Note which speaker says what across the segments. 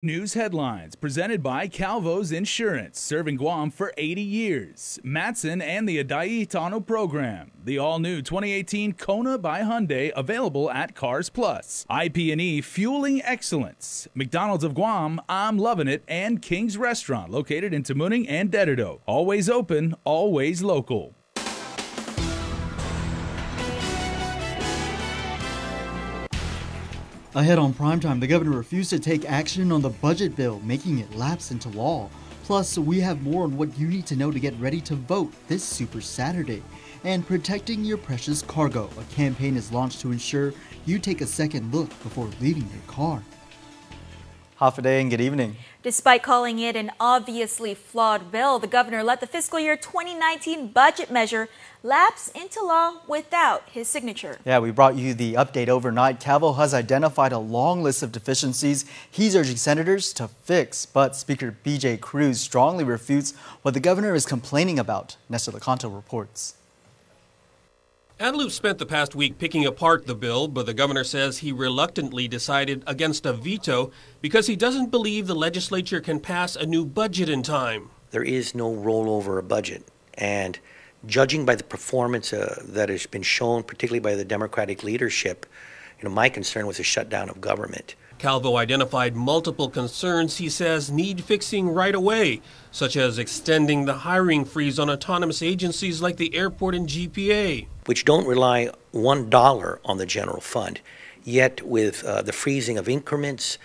Speaker 1: News headlines presented by Calvo's Insurance, serving Guam for 80 years. Matson and the Adai Tano program. The all-new 2018 Kona by Hyundai, available at Cars Plus. IP&E, fueling excellence. McDonald's of Guam, I'm loving it. And King's Restaurant, located in Tamuning and Dededo. Always open, always local.
Speaker 2: Ahead on primetime, the governor refused to take action on the budget bill, making it lapse into law. Plus, we have more on what you need to know to get ready to vote this Super Saturday. And protecting your precious cargo, a campaign is launched to ensure you take a second look before leaving your car. Half a day and good evening.
Speaker 3: Despite calling it an obviously flawed bill, the governor let the fiscal year 2019 budget measure lapse into law without his signature.
Speaker 2: Yeah, we brought you the update overnight. Calvo has identified a long list of deficiencies he's urging senators to fix, but Speaker B.J. Cruz strongly refutes what the governor is complaining about. Nestor Lecanto reports.
Speaker 4: Antelope spent the past week picking apart the bill, but the governor says he reluctantly decided against a veto because he doesn't believe the legislature can pass a new budget in time.
Speaker 5: There is no rollover of budget, and judging by the performance that has been shown, particularly by the Democratic leadership, my concern was a shutdown of government.
Speaker 4: Calvo identified multiple concerns he says need fixing right away, such as extending the hiring freeze on autonomous agencies like the airport and GPA,
Speaker 5: which don't rely $1 on the general fund. Yet with the freezing of increments,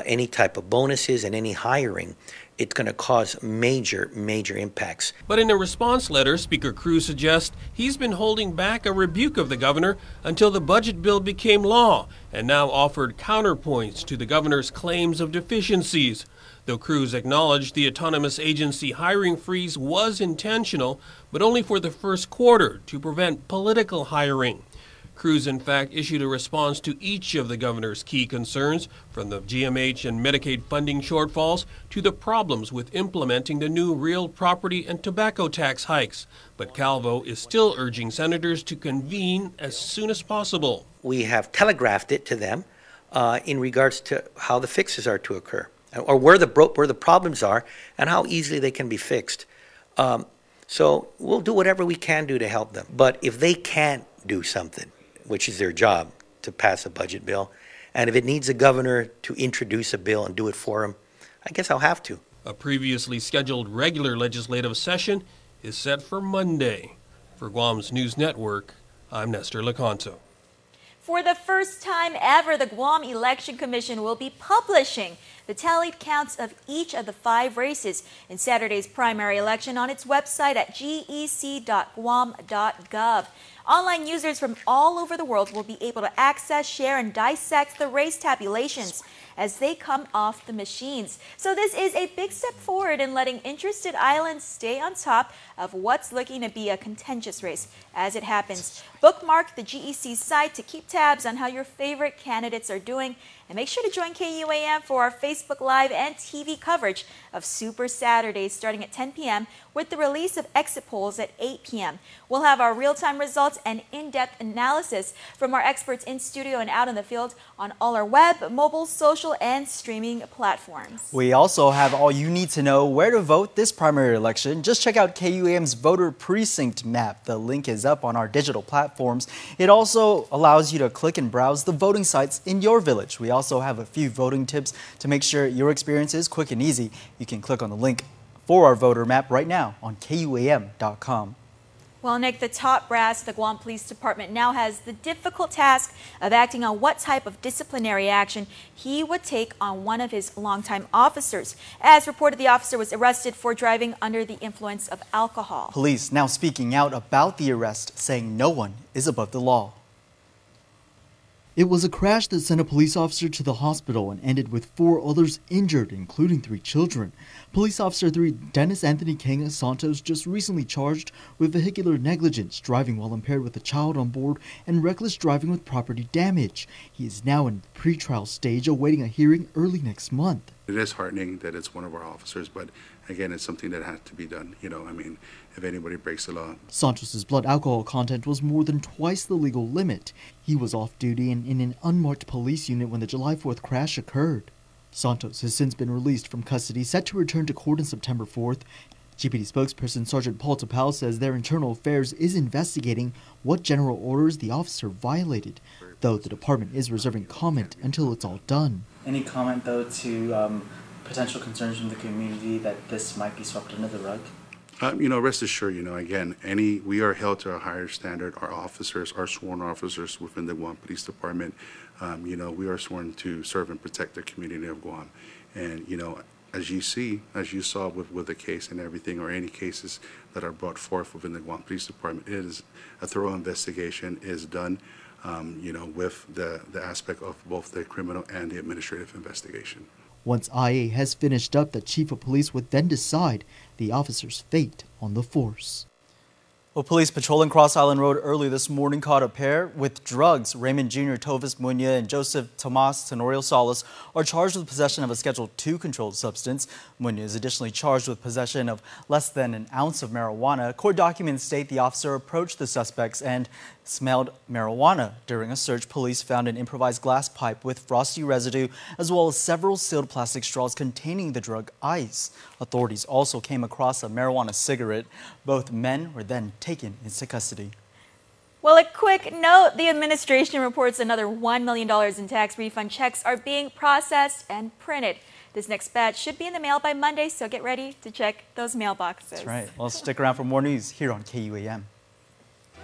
Speaker 5: any type of bonuses and any hiring, it's going to cause major impacts.
Speaker 4: But in a response letter, Speaker Cruz suggests he's been holding back a rebuke of the governor until the budget bill became law, and now offered counterpoints to the governor's claims of deficiencies. Though Cruz acknowledged the autonomous agency hiring freeze was intentional, but only for the first quarter to prevent political hiring. Cruz, in fact, issued a response to each of the governor's key concerns, from the GMH and Medicaid funding shortfalls to the problems with implementing the new real property and tobacco tax hikes. But Calvo is still urging senators to convene as soon as possible.
Speaker 5: We have telegraphed it to them in regards to how the fixes are to occur, or where the problems are and how easily they can be fixed. So we'll do whatever we can do to help them. But if they can't do something, which is their job, to pass a budget bill, and if it needs a governor to introduce a bill and do it for them, I guess I'll have to.
Speaker 4: A previously scheduled regular legislative session is set for Monday. For Guam's News Network, I'm Nestor Lecanto.
Speaker 3: For the first time ever, the Guam Election Commission will be publishing the tallied counts of each of the 5 races in Saturday's primary election on its website at gec.guam.gov. Online users from all over the world will be able to access, share, and dissect the race tabulations as they come off the machines. So this is a big step forward in letting interested islands stay on top of what's looking to be a contentious race as it happens. Bookmark the GEC site to keep tabs on how your favorite candidates are doing, and make sure to join KUAM for our Facebook Live and TV coverage of Super Saturdays starting at 10 p.m. with the release of exit polls at 8 p.m. We'll have our real-time results and in-depth analysis from our experts in studio and out in the field on all our web, mobile, social, and streaming platforms.
Speaker 2: We also have all you need to know where to vote this primary election. Just check out KUAM's voter precinct map. The link is up on our digital platforms. It also allows you to click and browse the voting sites in your village. We also have a few voting tips to make sure your experience is quick and easy. You can click on the link for our voter map right now on KUAM.com.
Speaker 3: Well, Nick, the top brass of the Guam Police Department now has the difficult task of acting on what type of disciplinary action he would take on one of his longtime officers. As reported, the officer was arrested for driving under the influence of alcohol.
Speaker 2: Police now speaking out about the arrest, saying no one is above the law. It was a crash that sent a police officer to the hospital and ended with 4 others injured, including 3 children. Police Officer 3 Dennis Anthony Kenga Santos just recently charged with vehicular negligence, driving while impaired with a child on board, and reckless driving with property damage. He is now in pretrial stage, awaiting a hearing early next month.
Speaker 6: It is heartening that it's one of our officers, but again, it's something that has to be done. If anybody breaks the law. Santos's
Speaker 2: blood alcohol content was more than twice the legal limit. He was off duty and in an unmarked police unit when the July 4th crash occurred. Santos has since been released from custody, set to return to court on September 4th. GPD spokesperson Sergeant Paul Tapau says their internal affairs is investigating what general orders the officer violated, though the department is reserving comment until it's all done.
Speaker 7: Any comment, though, to potential concerns from the community that this might be swept under the rug?
Speaker 6: Rest assured, again, we are held to a higher standard. Our officers are sworn officers within the Guam Police Department. We are sworn to serve and protect the community of Guam. And, as you saw with the case and everything, or any cases that are brought forth within the Guam Police Department, it is a thorough investigation is done, with the aspect of both the criminal and the administrative investigation.
Speaker 2: Once IA has finished up, the chief of police would then decide the officer's fate on the force. Well, police patrolling Cross Island Road early this morning caught a pair with drugs. Raymond Jr., Tovis Munya, and Joseph Tomas Tenorio Salas are charged with possession of a Schedule II controlled substance. Munya is additionally charged with possession of less than an ounce of marijuana. Court documents state the officer approached the suspects and smelled marijuana. During a search, police found an improvised glass pipe with frosty residue, as well as several sealed plastic straws containing the drug ice. Authorities also came across a marijuana cigarette. Both men were then taken into custody.
Speaker 3: Well, a quick note, the administration reports another $1 million in tax refund checks are being processed and printed. This next batch should be in the mail by Monday, so get ready to check those mailboxes.
Speaker 2: That's right. Well, stick around for more news here on KUAM.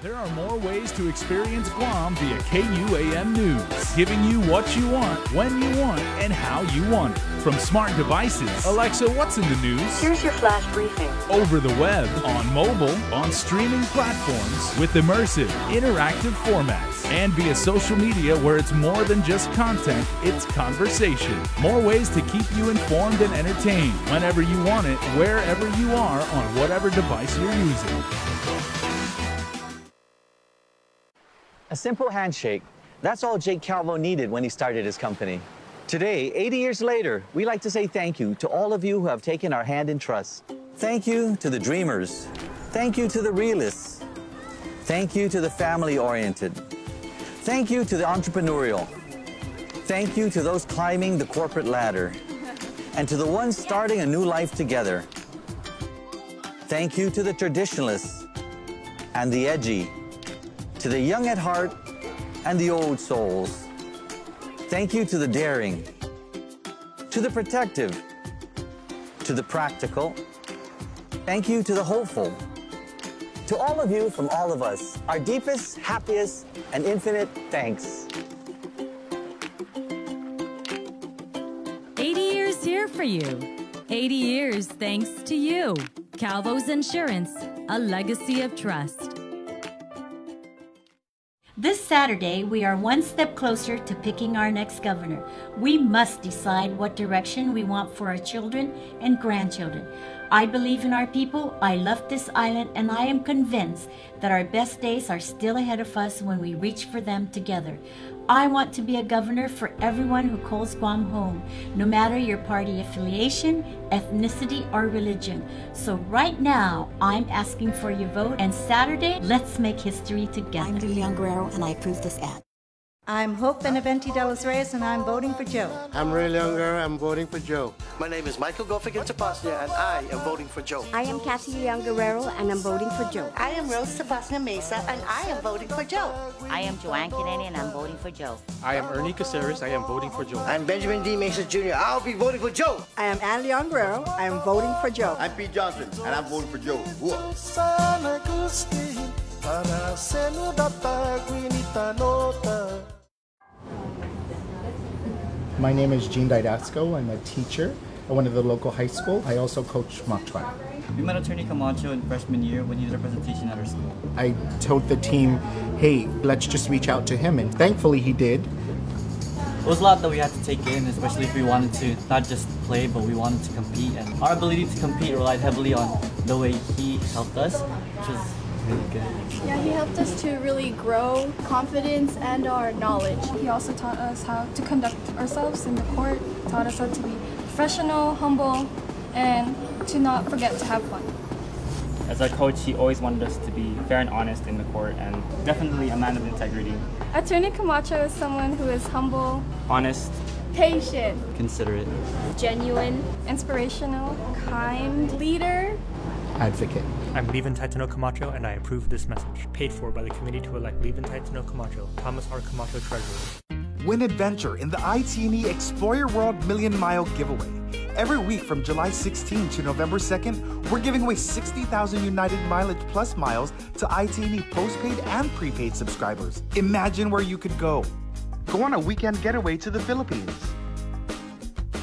Speaker 1: There are more ways to experience Guam via KUAM News, giving you what you want, when you want, and how you want it. From smart devices, Alexa, what's in the news?
Speaker 8: Here's your flash briefing.
Speaker 1: Over the web, on mobile, on streaming platforms, with immersive, interactive formats, and via social media where it's more than just content, it's conversation. More ways to keep you informed and entertained whenever you want it, wherever you are, on whatever device you're using.
Speaker 9: A simple handshake. That's all Jake Calvo needed when he started his company. Today, 80 years later, we like to say thank you to all of you who have taken our hand in trust. Thank you to the dreamers. Thank you to the realists. Thank you to the family-oriented. Thank you to the entrepreneurial. Thank you to those climbing the corporate ladder. And to the ones starting a new life together. Thank you to the traditionalists and the edgy. To the young at heart and the old souls. Thank you to the daring, to the protective, to the practical. Thank you to the hopeful. To all of you from all of us, our deepest, happiest, and infinite thanks.
Speaker 10: 80 years here for you. 80 years thanks to you. Calvo's Insurance, a legacy of trust.
Speaker 8: This Saturday, we are one step closer to picking our next governor. We must decide what direction we want for our children and grandchildren. I believe in our people, I love this island, and I am convinced that our best days are still ahead of us when we reach for them together. I want to be a governor for everyone who calls Guam home, no matter your party affiliation, ethnicity, or religion. So right now, I'm asking for your vote, and Saturday, let's make history together.
Speaker 11: I'm Lilian Guerrero, and I approve this ad.
Speaker 12: I'm Hope Benavente de los Reyes, and I'm voting for Joe.
Speaker 13: I'm Ray Younger, I'm voting for Joe.
Speaker 14: My name is Michael Gofigan-Tapasnia, and I am voting for Joe.
Speaker 15: I am Kathy Young Guerrero, and I'm voting for Joe.
Speaker 16: I am Rose Tapasnia Mesa, and I am voting for Joe.
Speaker 17: I am Joanne Kennedy, and I'm voting for Joe.
Speaker 18: I am Ernie Caceres, I am voting for Joe.
Speaker 19: I'm Benjamin D. Mesa Jr., I'll be voting for Joe.
Speaker 20: I am Anne Leon Guerrero, I am voting for Joe.
Speaker 21: I'm Pete Johnson, and I'm voting for Joe.
Speaker 22: My name is Gene Didasco. I'm a teacher at one of the local high school. I also coach mock trial.
Speaker 23: We met Attorney Camacho in freshman year when he did a presentation at our school.
Speaker 22: I told the team, hey, let's just reach out to him, and thankfully he did.
Speaker 23: It was a lot that we had to take in, especially if we wanted to not just play, but we wanted to compete. And our ability to compete relied heavily on the way he helped us, which was really good.
Speaker 24: Yeah, he helped us to really grow confidence and our knowledge. He also taught us how to conduct ourselves in the court, taught us how to be professional, humble, and to not forget to have fun.
Speaker 25: As our coach, he always wanted us to be fair and honest in the court, and definitely a man of integrity.
Speaker 24: Attorney Camacho is someone who is humble,
Speaker 25: honest,
Speaker 24: patient,
Speaker 23: considerate,
Speaker 24: genuine, inspirational, kind, leader,
Speaker 22: advocate.
Speaker 18: I'm Levan Taitano Camacho, and I approve this message. Paid for by the committee to elect Levan Taitano Camacho, Thomas R. Camacho, Treasurer.
Speaker 3: Win adventure in the ITNE Explore Your World Million Mile Giveaway. Every week from July 16 to November 2nd, we're giving away 60,000 United Mileage Plus miles to ITNE postpaid and prepaid subscribers. Imagine where you could go. Go on a weekend getaway to the Philippines.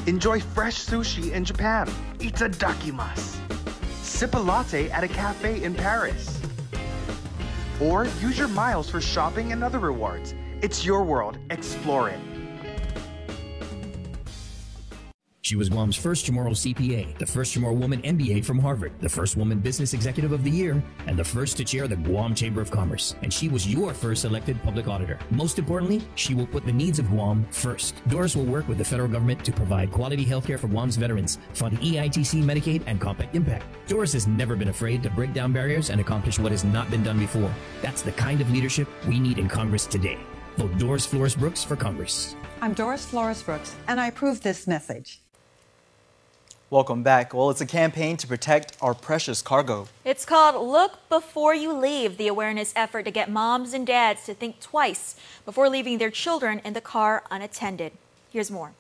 Speaker 3: Enjoy fresh sushi in Japan. Itadakimasu. Sip a latte at a cafe in Paris. Or use your miles for shopping and other rewards. It's your world. Explore it.
Speaker 4: She was Guam's first Chamorro CPA, the first Chamorro woman MBA from Harvard, the first woman Business Executive of the Year, and the first to chair the Guam Chamber of Commerce. And she was your first elected public auditor. Most importantly, she will put the needs of Guam first. Doris will work with the federal government to provide quality healthcare for Guam's veterans, fund EITC, Medicaid, and Compact Impact. Doris has never been afraid to break down barriers and accomplish what has not been done before. That's the kind of leadership we need in Congress today. Vote Doris Flores Brooks for Congress.
Speaker 5: I'm Doris Flores Brooks, and I approve this message.
Speaker 2: Welcome back. Well, it's a campaign to protect our precious cargo.
Speaker 6: It's called Look Before You Leave, the awareness effort to get moms and dads to think twice before leaving their children in the car unattended. Here's more.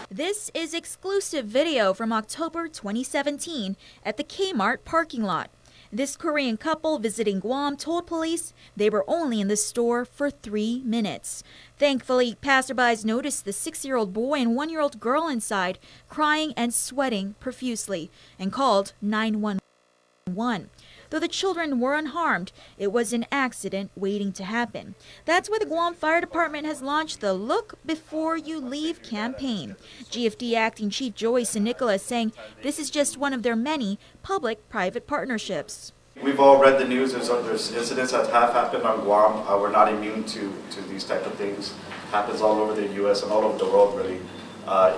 Speaker 6: This is exclusive video from October 2017 at the Kmart parking lot. This Korean couple visiting Guam told police they were only in the store for 3 minutes. Thankfully, passerbys noticed the 6-year-old boy and 1-year-old girl inside crying and sweating profusely and called 911. Though the children were unharmed, it was an accident waiting to happen. That's why the Guam Fire Department has launched the Look Before You Leave campaign. GFD Acting Chief Joey San Nicolas saying this is just one of their many public-private partnerships.
Speaker 7: We've all read the news. There's incidents that have happened on Guam. We're not immune to these type of things. It happens all over the U.S. and all over the world, really,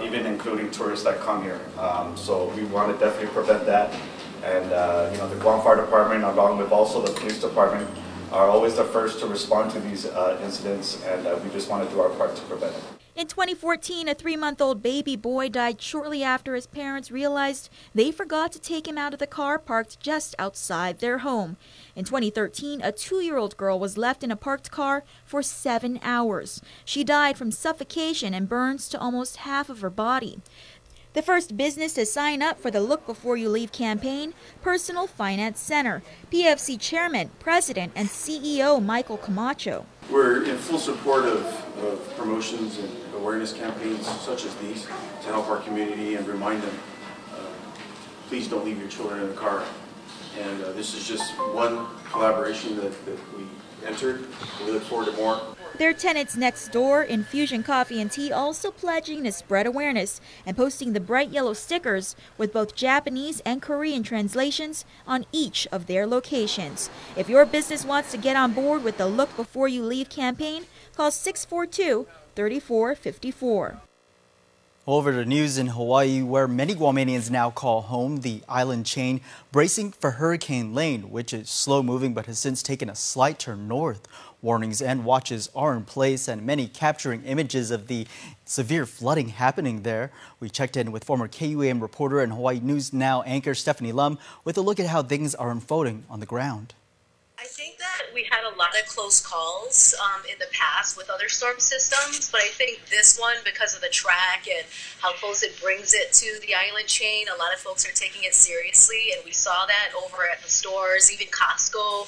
Speaker 7: even including tourists that come here. So we want to definitely prevent that. And the Guam Fire Department, along with also the police department, are always the first to respond to these incidents, and we just want to do our part to prevent it.
Speaker 6: In 2014, a 3-month-old baby boy died shortly after his parents realized they forgot to take him out of the car parked just outside their home. In 2013, a 2-year-old girl was left in a parked car for 7 hours. She died from suffocation and burns to almost half of her body. The first business to sign up for the Look Before You Leave campaign, Personal Finance Center, PFC Chairman, President, and CEO Michael Camacho.
Speaker 26: We're in full support of promotions and awareness campaigns such as these to help our community and remind them, please don't leave your children in the car. And this is just one collaboration that we entered. We look forward to more.
Speaker 6: Their tenants next door, Infusion Coffee and Tea, also pledging to spread awareness and posting the bright yellow stickers with both Japanese and Korean translations on each of their locations. If your business wants to get on board with the Look Before You Leave campaign, call 642-3454.
Speaker 2: Over to news in Hawaii, where many Guamanians now call home, the island chain bracing for Hurricane Lane, which is slow moving but has since taken a slight turn north. Warnings and watches are in place, and many capturing images of the severe flooding happening there. We checked in with former KUAM reporter and Hawaii News Now anchor Stephanie Lum with a look at how things are unfolding on the ground.
Speaker 27: I think that we had a lot of close calls in the past with other storm systems, but I think this one, because of the track and how close it brings it to the island chain, a lot of folks are taking it seriously, and we saw that over at the stores, even Costco.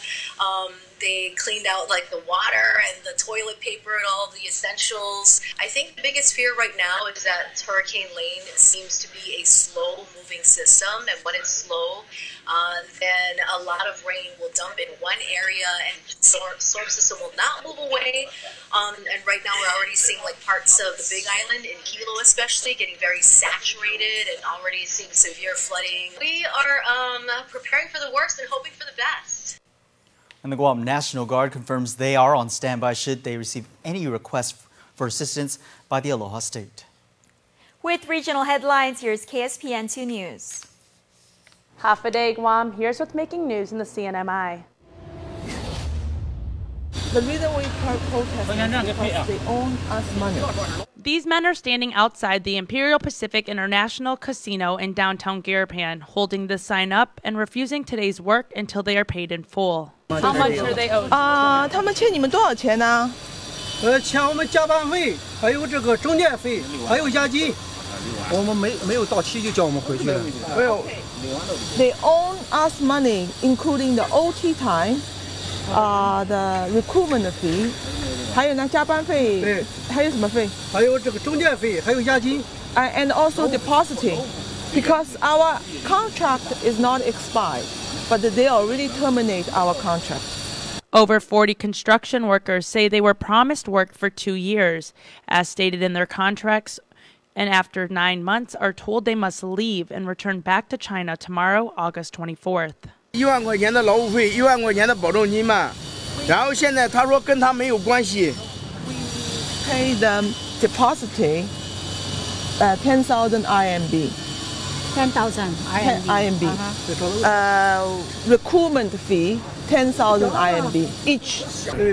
Speaker 27: They cleaned out like the water and the toilet paper and all the essentials. I think the biggest fear right now is that Hurricane Lane seems to be a slow-moving system, and when it's slow, then a lot of rain will dump in one area and the storm system will not move away. And right now we're already seeing like parts of the Big Island, in Hilo especially, getting very saturated and already seeing severe flooding. We are preparing for the worst and hoping for the best.
Speaker 2: And the Guam National Guard confirms they are on standby should they receive any request for assistance by the Aloha State.
Speaker 6: With regional headlines, here's KSPN 2 News.
Speaker 28: Half a day, Guam. Here's what's making news in the CNMI.
Speaker 1: The reason we protest is because they own us money.
Speaker 8: These men are standing outside the Imperial Pacific International Casino in downtown Garapan, holding this sign up and refusing today's work until they are paid in full. How much are they owed?
Speaker 1: 他们欠你们多少钱呢？
Speaker 19: 欠我们加班费，还有这个中介费，还有押金。我们没有到期就叫我们回去了。没有。
Speaker 1: They own us money, including the OT time, the recruitment fee. 还有呢，加班费，对，还有什么费？
Speaker 19: 还有这个中介费，还有押金。
Speaker 1: And also depositing, because our contract is not expired, but they already terminate our contract.
Speaker 8: Over 40 construction workers say they were promised work for 2 years, as stated in their contracts, and after 9 months are told they must leave and return back to China tomorrow, August 24th.
Speaker 19: 1万块钱的劳务费，1万块钱的保证金嘛。然后现在他说跟他没有关系。
Speaker 1: Pay them depositing 10,000 IMB.
Speaker 9: 10,000
Speaker 1: IMB. Recruitment fee 10,000 IMB each.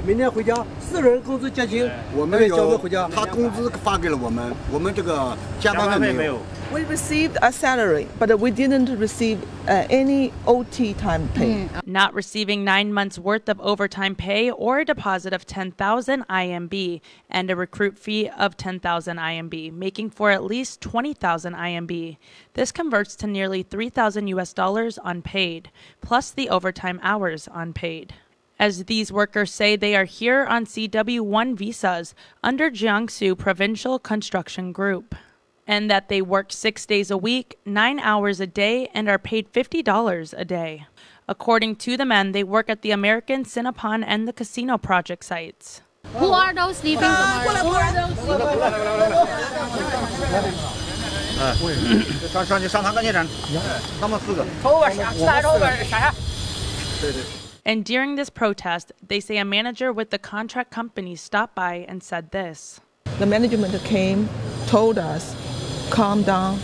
Speaker 19: 明天回家，4人工资减轻，
Speaker 21: 我们有他工资发给了我们，我们这个加班费没有。
Speaker 1: We received a salary, but we didn't receive any OT time pay.
Speaker 8: Not receiving 9 months' worth of overtime pay or a deposit of 10,000 IMB and a recruit fee of 10,000 IMB, making for at least 20,000 IMB. This converts to nearly $3,000 US unpaid, plus the overtime hours unpaid. As these workers say, they are here on CW1 visas under Jiangsu Provincial Construction Group, and that they work 6 days a week, 9 hours a day, and are paid $50 a day. According to the men, they work at the American Cinnapon and the casino project sites.
Speaker 9: Who are those leaving tomorrow? Who are those
Speaker 8: And during this protest, they say a manager with the contract company stopped by and said this.
Speaker 1: The management came, told us, calm down,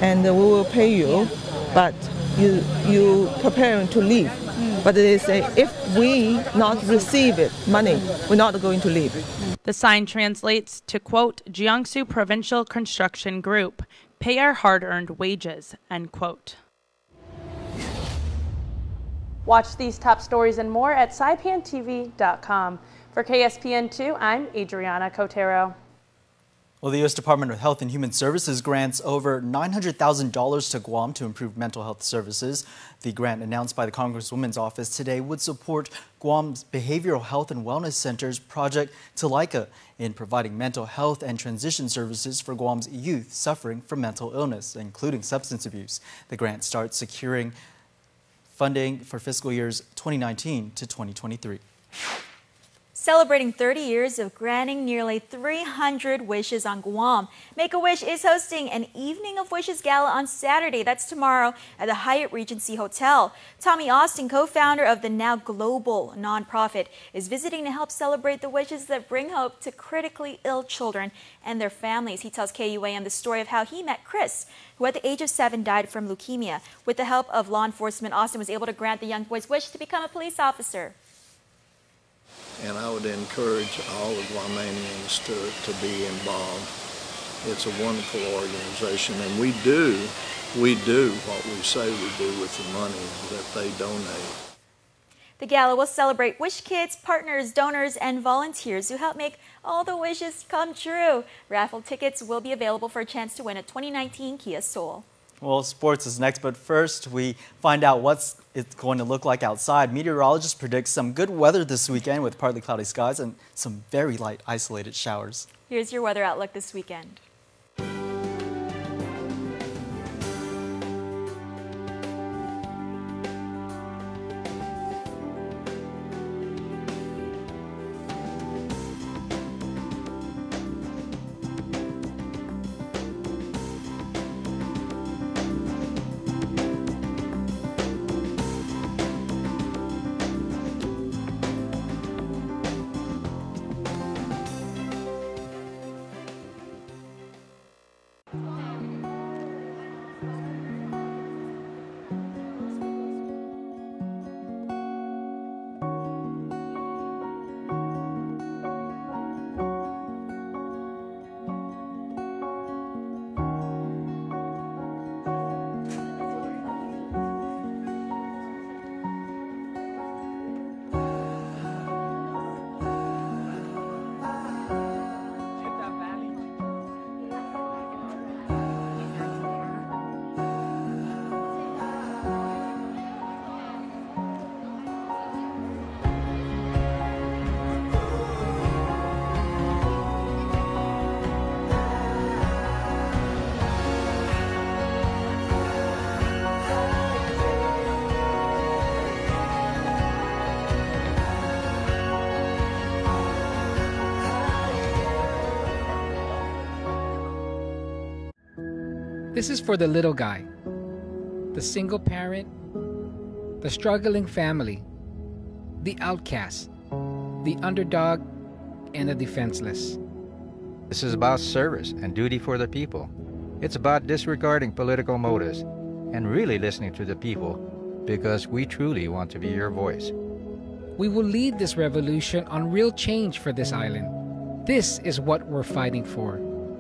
Speaker 1: and we will pay you, but you preparing to leave. But they say if we not receive it, money, we're not going to leave.
Speaker 8: The sign translates to, quote, Jiangsu Provincial Construction Group, pay our hard-earned wages, end quote. Watch these top stories and more at saipantv.com. For KSPN2, I'm Adriana Cotero.
Speaker 2: Well, the U.S. Department of Health and Human Services grants over $900,000 to Guam to improve mental health services. The grant announced by the Congresswoman's office today would support Guam's Behavioral Health and Wellness Center's Project Talika in providing mental health and transition services for Guam's youth suffering from mental illness, including substance abuse. The grant starts securing funding for fiscal years 2019 to 2023.
Speaker 6: Celebrating 30 years of granting nearly 300 wishes on Guam, Make-A-Wish is hosting an Evening of Wishes Gala on Saturday. That's tomorrow at the Hyatt Regency Hotel. Tommy Austin, co-founder of the now global nonprofit, is visiting to help celebrate the wishes that bring hope to critically ill children and their families. He tells KUAM the story of how he met Chris, who at the age of 7 died from leukemia. With the help of law enforcement, Austin was able to grant the young boy's wish to become a police officer.
Speaker 10: And I would encourage all the Guamanians to be involved. It's a wonderful organization, and we do what we say we do with the money that they donate.
Speaker 6: The gala will celebrate Wish Kids, partners, donors, and volunteers who help make all the wishes come true. Raffle tickets will be available for a chance to win a 2019 Kia Soul.
Speaker 2: Well, sports is next, but first we find out what it's going to look like outside. Meteorologists predict some good weather this weekend with partly cloudy skies and some very light isolated showers.
Speaker 6: Here's your weather outlook this weekend.
Speaker 11: This is for the little guy, the single parent, the struggling family, the outcast, the underdog, and the defenseless.
Speaker 12: This is about service and duty for the people. It's about disregarding political motives and really listening to the people, because we truly want to be your voice.
Speaker 11: We will lead this revolution on real change for this island. This is what we're fighting for.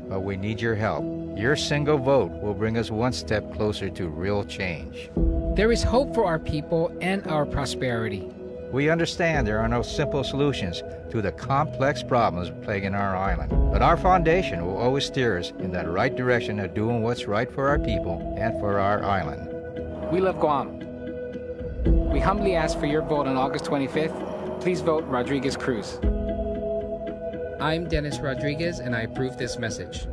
Speaker 12: But we need your help. Your single vote will bring us one step closer to real change.
Speaker 11: There is hope for our people and our prosperity.
Speaker 12: We understand there are no simple solutions to the complex problems plaguing our island, but our foundation will always steer us in that right direction of doing what's right for our people and for our island.
Speaker 11: We love Guam. We humbly ask for your vote on August 25th. Please vote Rodriguez Cruz. I'm Dennis Rodriguez, and I approve this message.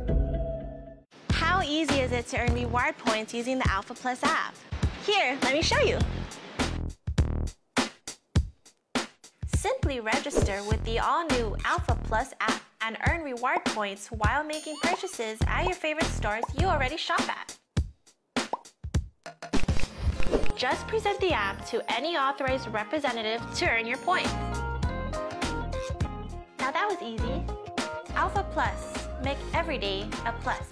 Speaker 13: How easy is it to earn reward points using the Alpha Plus app? Here, let me show you. Simply register with the all-new Alpha Plus app and earn reward points while making purchases at your favorite stores you already shop at. Just present the app to any authorized representative to earn your points. Now that was easy. Alpha Plus, make every day a plus.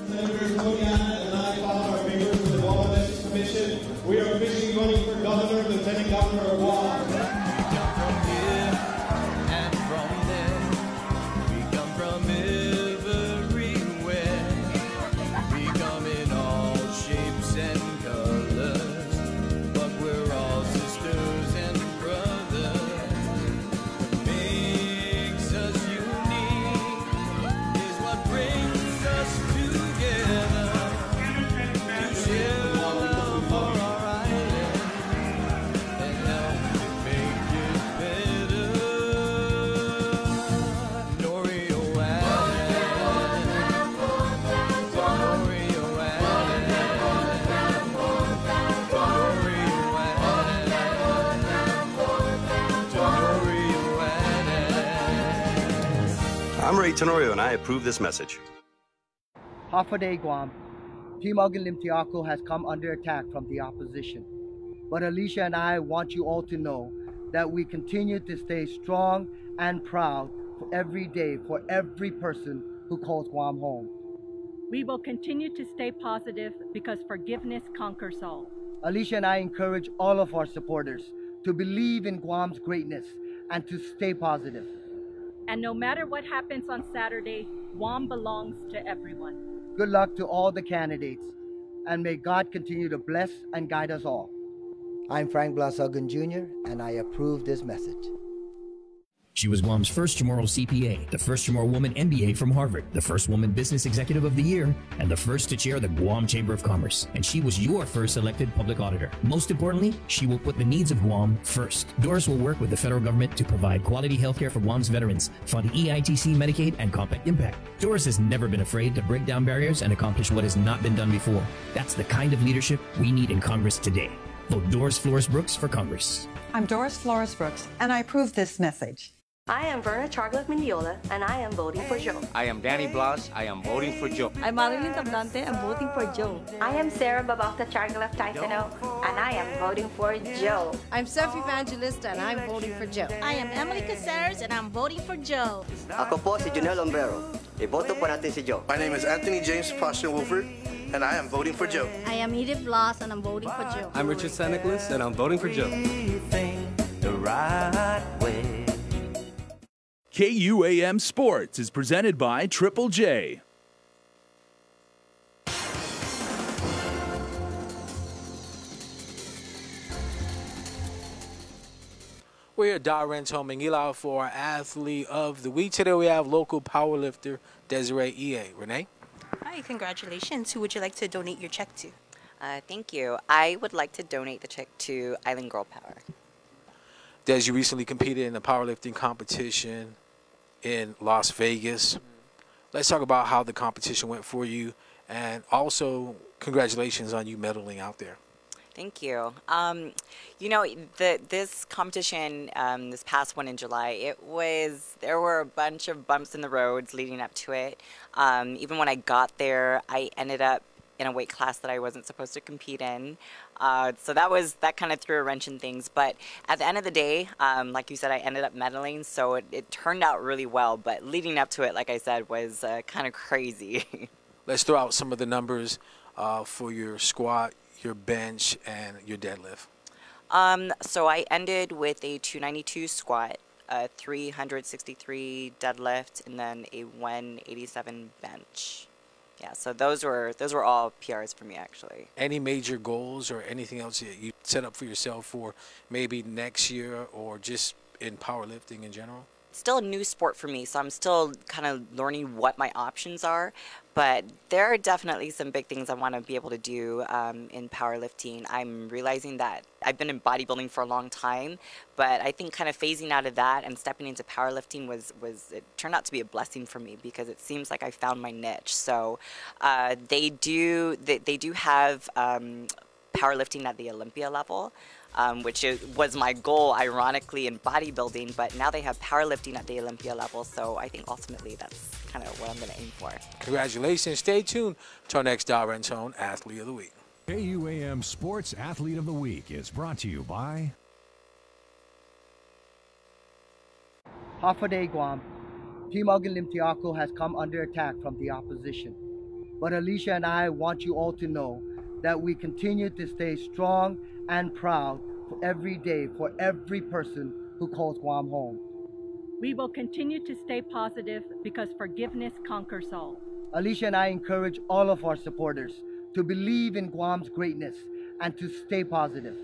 Speaker 14: Senator Tony and I found our members of the Wilderness Commission. We are officially running for governor, lieutenant governor of Guam. We come from here and from there. We come from everywhere. We come in all shapes and colors, but we're all sisters and brothers. What makes us unique is what brings us together to share love for our island and help it make it better. Oreo
Speaker 15: I'm Ray Tenorio, and I approve this message.
Speaker 19: Hafa Guam, Team Limtiaco has come under attack from the opposition. But Alicia and I want you all to know that we continue to stay strong and proud for every day for every person who calls Guam home.
Speaker 16: We will continue to stay positive because forgiveness conquers all.
Speaker 19: Alicia and I encourage all of our supporters to believe in Guam's greatness and to stay positive.
Speaker 16: And no matter what happens on Saturday, Guam belongs to everyone.
Speaker 19: Good luck to all the candidates, and may God continue to bless and guide us all. I'm Blas Brogan Jr., and I approve this message.
Speaker 4: She was Guam's first Chamorro CPA, the first Chamorro woman MBA from Harvard, the first woman business executive of the year, and the first to chair the Guam Chamber of Commerce. And she was your first elected public auditor. Most importantly, she will put the needs of Guam first. Doris will work with the federal government to provide quality health care for Guam's veterans, fund EITC, Medicaid, and Compact Impact. Doris has never been afraid to break down barriers and accomplish what has not been done before. That's the kind of leadership we need in Congress today. Vote Doris Flores Brooks for Congress.
Speaker 5: I'm Doris Flores Brooks, and I approve this message.
Speaker 13: I am Verna Charlotte Mendiola, and I am voting for Joe.
Speaker 17: I am Danny Blas. I am voting for Joe.
Speaker 13: I'm Marilyn Tablante. I'm voting for Joe. I am Sarah Babauta Chargalaf Taitano, and I am voting for Joe.
Speaker 28: I'm Sophie Evangelista, and I'm voting for Joe.
Speaker 13: I am Emily Caceres, and I'm voting for Joe.
Speaker 17: Ako po si Junel Lombero. Iboto po natin si Joe.
Speaker 29: My name is Anthony James Passion Wolford, and I am voting for Joe.
Speaker 28: I am Edith Blas, and I'm voting for Joe.
Speaker 29: I'm Richard Sannicolas, and I'm voting for Joe.
Speaker 30: The right way.
Speaker 31: KUAM Sports is presented by Triple J.
Speaker 32: We're at Doris Home for our Athlete of the Week. Today we have local powerlifter Desiree E.A. Renee?
Speaker 33: Hi, congratulations. Who would you like to donate your check to?
Speaker 34: Thank you. I would like to donate the check to Island Girl Power.
Speaker 32: Des, you recently competed in a powerlifting competition in Las Vegas. Let's talk about how the competition went for you, and also congratulations on you medaling out there.
Speaker 34: Thank you. You know, this competition, this past one in July, there were a bunch of bumps in the roads leading up to it. Even when I got there, I ended up in a weight class that I wasn't supposed to compete in. So that kind of threw a wrench in things. But at the end of the day, like you said, I ended up medaling, so it turned out really well. But leading up to it, like I said, was kind of crazy.
Speaker 32: Let's throw out some of the numbers for your squat, your bench, and your deadlift.
Speaker 34: So I ended with a 292 squat, a 363 deadlift, and then a 187 bench. Yeah, so those were all PRs for me, actually.
Speaker 32: Any major goals or anything else that you set up for yourself for maybe next year or just in powerlifting in general?
Speaker 34: Still a new sport for me, so I'm still kind of learning what my options are. But there are definitely some big things I want to be able to do in powerlifting. I'm realizing that I've been in bodybuilding for a long time, but I think kind of phasing out of that and stepping into powerlifting it turned out to be a blessing for me because it seems like I found my niche. So they do have powerlifting at the Olympia level. Which was my goal, ironically, in bodybuilding, but now they have powerlifting at the Olympia level, so I think ultimately that's kind of what I'm going to aim for.
Speaker 32: Congratulations. Stay tuned to our next Red Zone Athlete of the Week.
Speaker 1: KUAM Sports Athlete of the Week is brought to you by
Speaker 19: Half a day, Guam. Team Olympiaco has come under attack from the opposition. But Alicia and I want you all to know that we continue to stay strong and proud for every day for every person who calls Guam home.
Speaker 16: We will continue to stay positive because forgiveness conquers all.
Speaker 19: Alicia and I encourage all of our supporters to believe in Guam's greatness and to stay positive.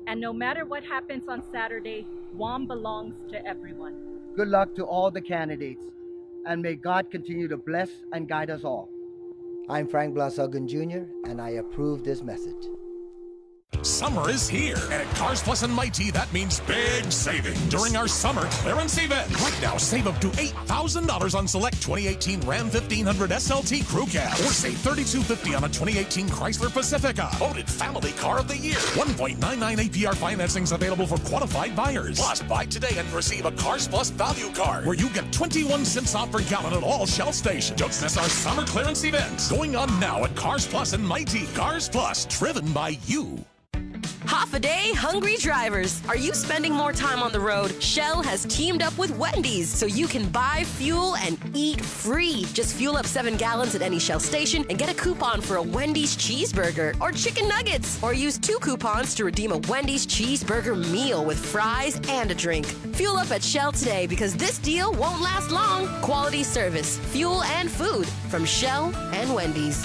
Speaker 16: And no matter what happens on Saturday, WOM belongs to everyone.
Speaker 19: Good luck to all the candidates, and may God continue to bless and guide us all. I'm Brogan Jr., and I approve this message.
Speaker 3: Summer is here, and at Cars Plus and Mighty, that means big savings during our summer clearance event. Right now, save up to $8,000 on select 2018 Ram 1500 SLT Crew Cab, or save $3,250 on a 2018 Chrysler Pacifica. Voted Family Car of the Year. 1.99 APR financing is available for qualified buyers. Plus, buy today and receive a Cars Plus value card, where you get 21 cents off per gallon at all Shell stations. Don't miss our summer clearance event, going on now at Cars Plus and Mighty. Cars Plus, driven by you.
Speaker 7: Half a day, hungry drivers. Are you spending more time on the road? Shell has teamed up with Wendys so you can buy fuel and eat free. Just fuel up 7 gallons at any Shell station and get a coupon for a Wendys cheeseburger or chicken nuggets. Or use 2 coupons to redeem a Wendys cheeseburger meal with fries and a drink. Fuel up at Shell today because this deal won't last long. Quality service, fuel and food from Shell and Wendys.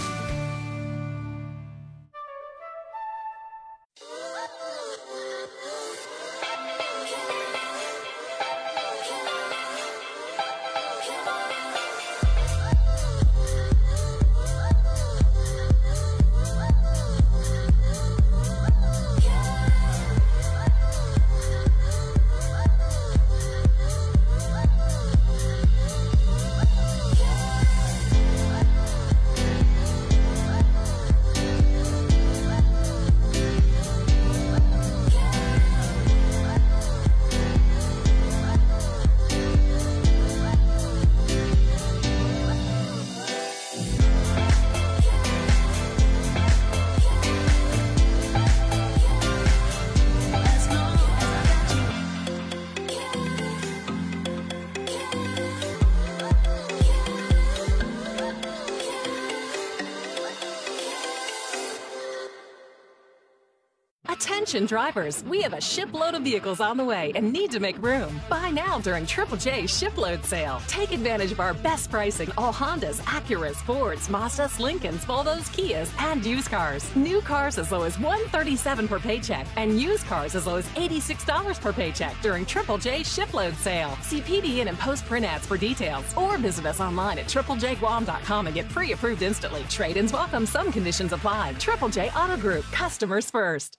Speaker 8: Attention drivers, we have a shipload of vehicles on the way and need to make room. Buy now during Triple J shipload sale. Take advantage of our best pricing, all Hondas, Acuras, Fords, Mazdas, Lincolns, Volvos, Kias, and used cars. New cars as low as $137 per paycheck and used cars as low as $86 per paycheck during Triple J shipload sale. See PDN and post-print ads for details or visit us online at triplejguam.com and get pre-approved instantly. Trade-ins welcome, some conditions apply. Triple J Auto Group, customers first.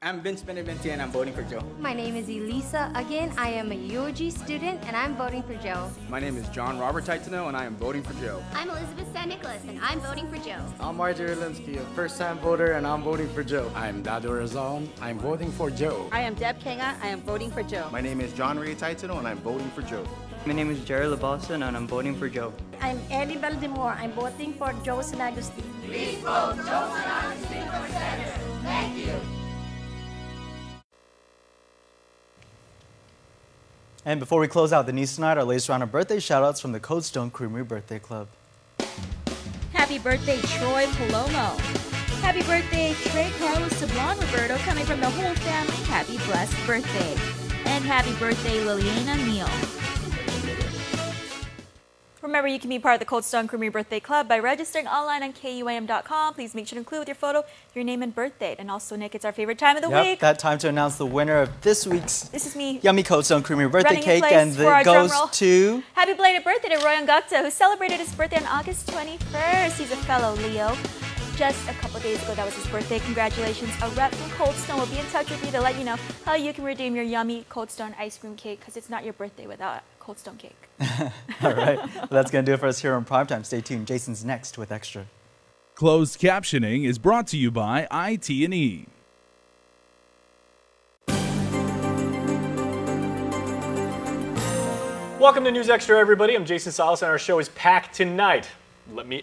Speaker 2: I'm Vince Beneventi and I'm voting for Joe.
Speaker 28: My name is Elisa. Again, I am a UOG student and I'm voting for Joe.
Speaker 6: My name is John Robert Titano and I am voting for Joe.
Speaker 9: I'm Elizabeth San Nicholas and I'm voting for Joe.
Speaker 10: I'm RJ Orlinsky, a first-time voter, and I'm voting for Joe.
Speaker 12: I'm Dado Razal. I'm voting for Joe.
Speaker 18: I am Deb Kenga. I am voting for Joe.
Speaker 20: My name is John Ray Titano and I'm voting for Joe.
Speaker 21: My name is Jerry Labalson and I'm voting for Joe.
Speaker 22: I'm Ellie Valdemore. I'm voting for Joe San Agustin.
Speaker 23: Please vote Joe San Agustin for Senator. Thank you.
Speaker 24: And before we close out the news tonight, our latest round of birthday shoutouts from the Codestone Creamery Birthday Club.
Speaker 25: Happy birthday, Troy Palomo. Happy birthday, Trey Carlos Sablon Roberto, coming from the whole family. Happy blessed birthday. And happy birthday, Liliana Neal.
Speaker 26: Remember, you can be part of the Coldstone Creamery Birthday Club by registering online on KUAM.com. Please make sure to include with your photo your name and birth date. And also, Nick, it's our favorite time of the week.
Speaker 24: That time to announce the winner of this week's
Speaker 26: This is me.
Speaker 24: Yummy Coldstone Creamery Birthday Cake, and it goes to...
Speaker 26: Happy belated birthday to Roy Ngakta, who celebrated his birthday on August 21st. He's a fellow Leo. Just a couple days ago, that was his birthday. Congratulations. A rep from Coldstone will be in touch with you to let you know how you can redeem your yummy Coldstone ice cream cake, because it's not your birthday without Coldstone cake.
Speaker 24: All right. Well, that's going to do it for us here on Primetime. Stay tuned. Jason's next with Extra.
Speaker 31: Closed captioning is brought to you by IT&E.
Speaker 27: Welcome to News Extra, everybody. I'm Jason Salas, and our show is packed tonight. Let me